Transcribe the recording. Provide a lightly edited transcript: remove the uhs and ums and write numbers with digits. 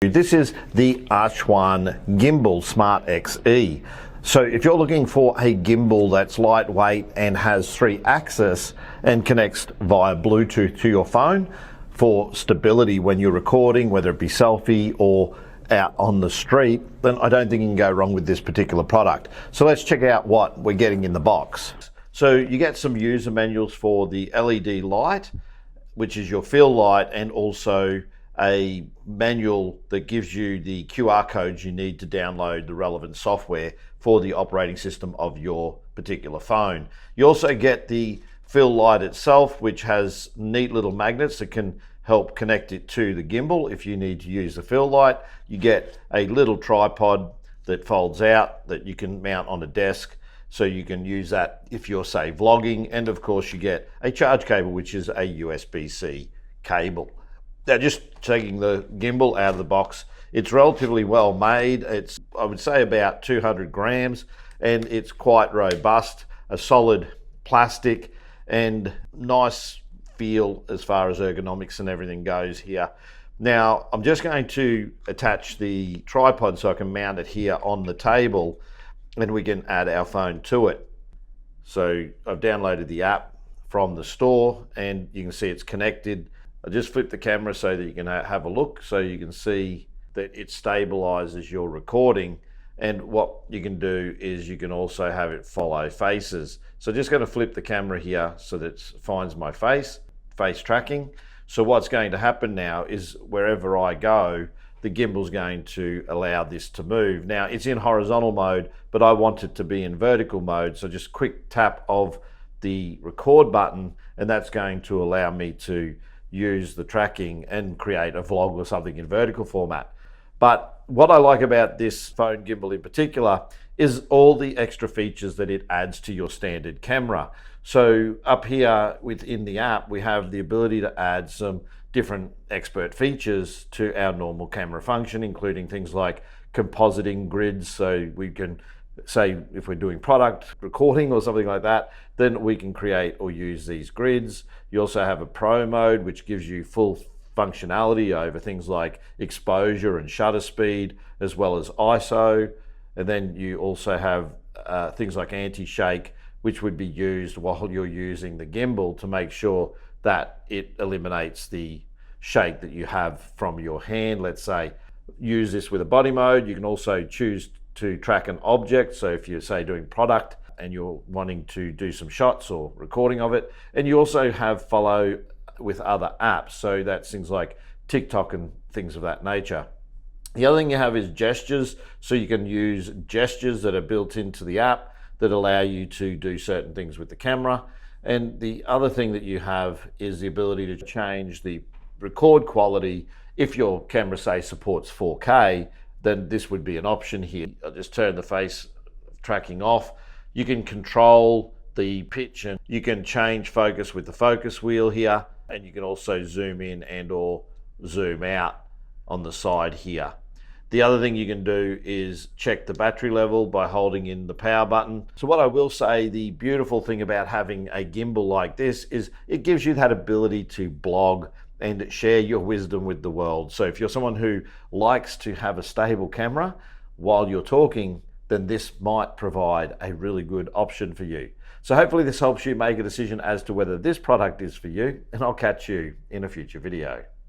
This is the AOCHUAN Gimbal Smart XE. So if you're looking for a gimbal that's lightweight and has 3-axis and connects via Bluetooth to your phone for stability when you're recording, whether it be selfie or out on the street, then I don't think you can go wrong with this particular product. So let's check out what we're getting in the box. So you get some user manuals for the LED light, which is your fill light, and also a manual that gives you the QR codes you need to download the relevant software for the operating system of your particular phone. You also get the fill light itself, which has neat little magnets that can help connect it to the gimbal if you need to use the fill light. You get a little tripod that folds out that you can mount on a desk, so you can use that if you're, say, vlogging. And of course you get a charge cable, which is a USB-C cable. Now, just taking the gimbal out of the box, it's relatively well made. It's, I would say, about 200 grams, and it's quite robust, a solid plastic, and nice feel as far as ergonomics and everything goes here. Now, I'm just going to attach the tripod so I can mount it here on the table, and we can add our phone to it. So I've downloaded the app from the store, and you can see it's connected. I just flip the camera so that you can have a look, so you can see that it stabilizes your recording. And what you can do is you can also have it follow faces. So just going to flip the camera here so that it finds my face tracking. So what's going to happen now is wherever I go, the gimbal's going to allow this to move. Now it's in horizontal mode, but I want it to be in vertical mode. So just quick tap of the record button, and that's going to allow me to use the tracking and create a vlog or something in vertical format. But what I like about this phone gimbal in particular is all the extra features that it adds to your standard camera. So up here within the app, we have the ability to add some different expert features to our normal camera function, including things like compositing grids. So we can say if we're doing product recording or something like that, then we can create or use these grids. You also have a pro mode, which gives you full functionality over things like exposure and shutter speed, as well as ISO. And then you also have things like anti-shake, which would be used while you're using the gimbal to make sure that it eliminates the shake that you have from your hand. Let's say use this with a body mode. You can also choose to track an object. So if you're, say, doing product and you're wanting to do some shots or recording of it, and you also have follow with other apps. So that's things like TikTok and things of that nature. The other thing you have is gestures. So you can use gestures that are built into the app that allow you to do certain things with the camera. And the other thing that you have is the ability to change the record quality. If your camera, say, supports 4K, then this would be an option here. I'll just turn the face tracking off. You can control the pitch, and you can change focus with the focus wheel here, and you can also zoom in and or zoom out on the side here. The other thing you can do is check the battery level by holding in the power button. So what I will say, the beautiful thing about having a gimbal like this is it gives you that ability to blog and share your wisdom with the world. So if you're someone who likes to have a stable camera while you're talking, then this might provide a really good option for you. So hopefully this helps you make a decision as to whether this product is for you, and I'll catch you in a future video.